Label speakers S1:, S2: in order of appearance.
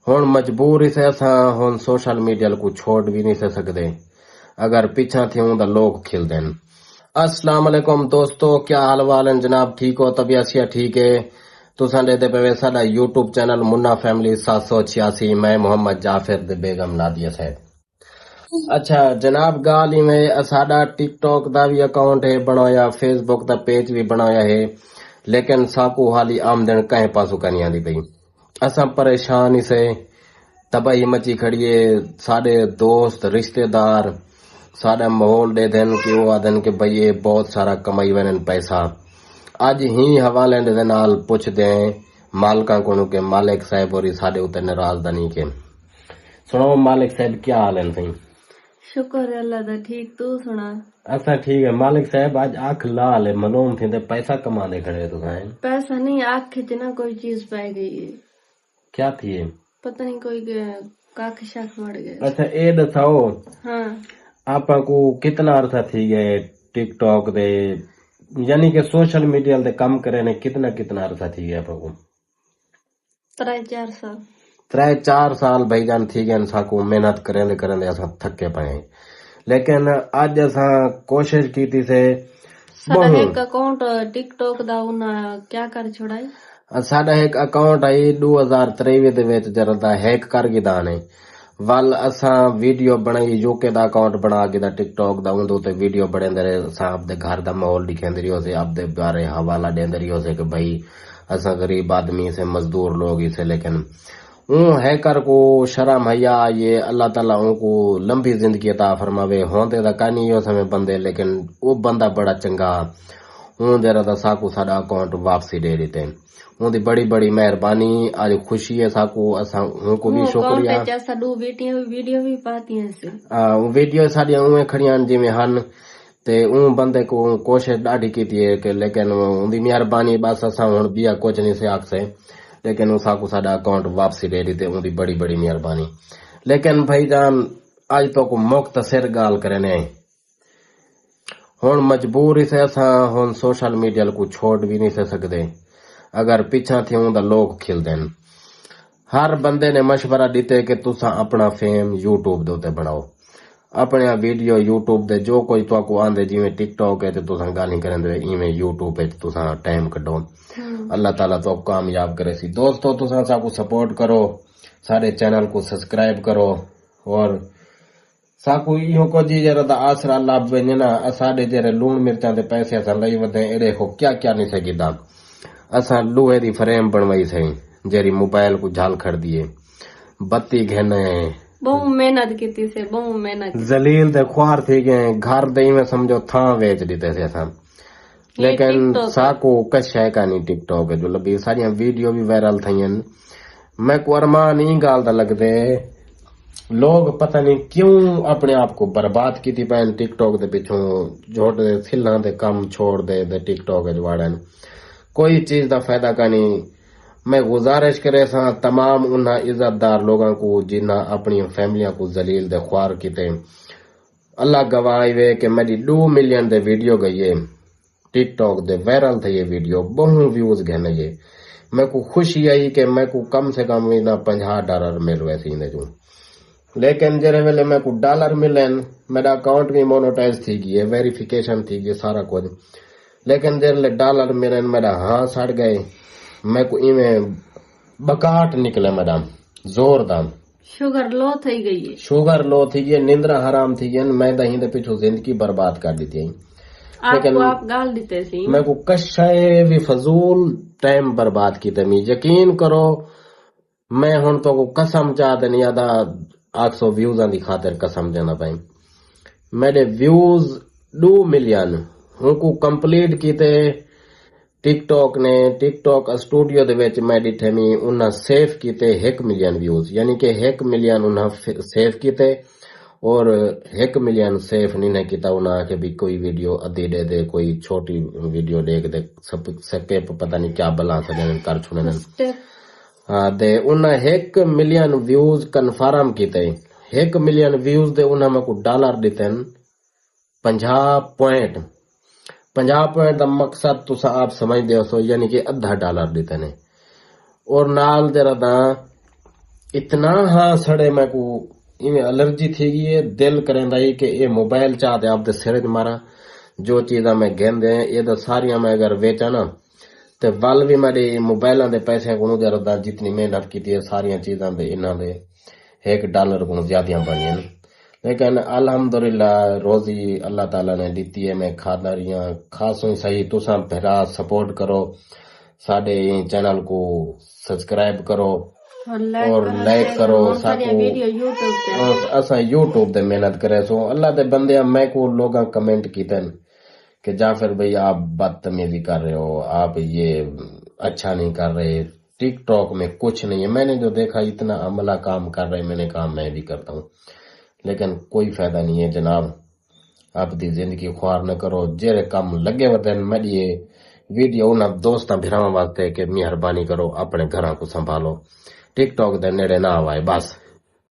S1: हुण मजबूरी से असां हुण सोशल मीडिया को छोड़ भी नहीं सकते। अगर पीछा थियूं तो लोग खिलदे न। अस्सलाम वालेकुम दोस्तों, क्या हाल वाल है जनाब? ठीक हो? तबीयत सिया ठीक है? तुसां देते पे साडा यूट्यूब चैनल मुन्ना फैमिली 786। मैं मोहम्मद जाफिर दे बेगम नादिया साहब। अच्छा जनाब, गाल में साडा टिकटॉक दा भी अकाउंट है बनाया, फेसबुक दा पेज भी बनाया है, लेकिन साकू हाली आमदन कहीं पासों नहीं आती पई। असां परेशान ही से, तबाही मची खड़ी है। साडे दोस्त रिश्तेदार साडा माहौल दे देन कि वो आदन कि भाई ये बहुत सारा कमाई वैन पैसा। अज ही हवाले दे नाल पुछदे मालका को के मालिक साहब और साडे उते नाराज नहीं के। सुनो मालिक साहब, क्या हाल है सही?
S2: शुक्र है अल्लाह दा, ठीक। तू सुना?
S1: अच्छा ठीक है मालिक साहब, आज आंख लाल है, मलोम थे पैसा कमा दे खड़े तो
S2: पैसा नहीं, आँख खिंचना कोई चीज पै गई है।
S1: क्या थी ये?
S2: पता नहीं कोई काख शाख मर गए।
S1: अच्छा ये दसाओ,
S2: हाँ
S1: आपा को कितना अर्था थी गए टिकटॉक दे यानी कि सोशल मीडिया दे काम करे ने कितना कितना अर्था थी गया आपा को?
S2: 3-4 साल।
S1: 3-4 साल भाईजान थी गए साकू मेहनत करेंदे करेंदे असां थके पए। लेकिन अज असां कोशिश की थी से
S2: साडा एक अकाउंट टिकटॉक दा उन्ना क्या कर छोड़ाई।
S1: साडा एक अकाउंट आई 2023 दे विच जरा हैक कर गिदा ने। वल असां वीडियो बनाई यूके दा अकाउंट बना के दा टिकटॉक दा उंदे ते वीडियो बनेंदे रहे। असां आपदे घर दा माहौल दिखेंदे रहियो से, आपदे बारे हवाला देंदे रहियो से कि भाई असां गरीब आदमी से, मजदूर लोग ही से। लेकिन हैकर को शर्म हया ये अल्लाह ताला उनको लंबी जिंदगी अता फरमावे। होंदे दा कानी यो समय बंदे, लेकिन वो बंदा बड़ा चंगा जरा दा साकू साडा अकाउंट वापसी दे देते। उनकी बड़ी बड़ी मेहरबानी, आज खुशी है साकू। असां उनको भी शुक्रिया।
S2: वीडियो भी पाती हैं
S1: वीडियो साडियां उवें खड़ियां जिवें हन ते बंदे को कोशिश ॾाढी की है कि, लेकिन उनकी मेहरबानी बस असां हुण बिया कुछ नहीं से आख से। लेकिन साकू साडा अकाउंट वापसी दे दी, उनकी बड़ी बड़ी मेहरबानी। लेकिन भाईजान आज तो को मुख्तसर गाल करने हुण मजबूरी से असां हुण सोशल मीडिया को छोड़ भी नहीं सकते। अगर पीछा थियूं तो लोग खिलदे न। हर बंदे ने मशवरा दिते कि तुसा अपना फेम यूट्यूब दे उत्ते बनाओ, अपने वीडियो यूट्यूब दे जो कोई तुहाकू आंदे जिवें टिकटॉक है ते तुसा गाली करेंदे इवें यूट्यूब पे तुसा टाइम कढो। अल्लाह ताला तो कामयाब करे सी। दोस्तों तुसा साकू सपोर्ट करो, सारे चैनल को सब्सक्राइब करो और साकू इहो को जी जरा दा आसरा लाभ वने ना। साडे जेरे लूण मिर्चां दे पैसे असां लई वधे एड़े को क्या क्या नहीं सकीदा। असां लोहे दी फ्रेम बनवाई सही, जेरी मोबाइल को झाल खड़ दिए, बत्ती घेने
S2: बहु मेहनत की से, बहु मेहनत
S1: जलील दे ख्वार थी गए। घर दे में समझो था वेच दीते से असां। लेकिन साकू कश है का नहीं टिकटॉक है जो लबी सारिया वीडियो भी वायरल थीन। मैं को अरमान ही गाल दा लगदे लोग पता नहीं क्यों अपने आप को बर्बाद की थी पैन टिकटॉक दे पिछों झोट दे सिल्ला दे काम छोड़ दे टिकटॉक वाड़न कोई चीज का फायदा का नहीं। मैं गुजारिश करे सा तमाम उन्हें इज्जतदार लोगों को जिन्हें अपनी फैमिलियां को जलील दे ख्वार किते। अल्लाह गवाह वे कि मेरी 2 मिलियन दे वीडियो गई है टिकटॉक दे वायरल थे। ये वीडियो बहु व्यूज घने ये। मैं को खुशी आई कि मैं को कम से कम $50 मिल वैसे जो। लेकिन जेरे वेले मैं को डॉलर मिलन, मेरा अकाउंट भी मोनेटाइज थी गई है, वेरिफिकेशन थी गई सारा कुछ। लेकिन जेरे डॉलर मिलन मेरा हाँ सड़ गए। मैं को इवें बकाट निकले मेरा जोरदार।
S2: शुगर लो थी गई है,
S1: शुगर लो थी गई, निंद्रा हराम थी गई। मैं दही दे पिछू जिंदगी बर्बाद कर दी थी। लेकिन
S2: आप गाल देते सी
S1: मैं को कशाए भी फजूल टाइम बर्बाद की तमी। यकीन करो मैं हुन तो को कसम चाह देनी आदा 800 व्यूज दी खातिर कसम देना पाई। मेरे व्यूज 2 मिलियन उनको कंप्लीट कीते टिकटॉक ने। टिकटॉक स्टूडियो दे विच मैं डिठे मी उन्हें सेव कीते 1 मिलियन व्यूज, यानी कि 1 मिलियन उन्हें सेव कीते और 1 मिलियन सेव नहीं किया। उन्हें आके भी कोई वीडियो अद्धी दे दे, कोई छोटी वीडियो देख दे सके पता नहीं क्या बला सके कर छुड़े। हाँ दे उन्हें 1 मिलियन व्यूज कन्फर्म किते। 1 मिलियन व्यूज दे उन्हें मैं को डॉलर दिते 50 पॉइंट। 50 पॉइंट का मकसद तुसा आप समझ दे सो, यानी कि $0.5 दिते ने। और नाल जरा इतना हाँ सड़े मैं को इवें एलर्जी थी गई है दिल करेंदा ही कि ये मोबाइल चाहते आप दे सिर मारा जो चीज़ा मैं गेंदे ये तो सारिया मैं अगर बेचा ना ते वल भी मेरे मोबाइलों दे पैसे को जरदा जितनी मेहनत की थी सारिया चीज़ा दे इन्हों दे $1 को ज्यादा बनिया लेकिन अल्हम्दुलिल्लाह रोजी अल्लाह ताला ने दी है मैं खाता रही हूँ खासों सही तुसा भरा सपोर्ट करो साडे चैनल को सब्सक्राइब करो और लाइक करो साको
S2: वीडियो यूट्यूब पे
S1: असा यूट्यूब ते मेहनत करे सो अल्लाह दे बंदे मैं को लोग कमेंट कीते कि जाफर भाई आप बदतमीजी कर रहे हो आप ये अच्छा नहीं कर रहे टिकटॉक में कुछ नहीं है मैंने जो देखा इतना अमला काम कर रहे मैंने कहा मैं भी करता हूँ लेकिन कोई फायदा नहीं है जनाब आपकी जिंदगी ख्वार न करो जेरे काम लगे वतन मेरी ये वीडियो उन्हें दोस्तों भिरावां वास्ते कि मेहरबानी करो अपने घर को संभालो टिकटॉक दे नेड़े ना आवाए बस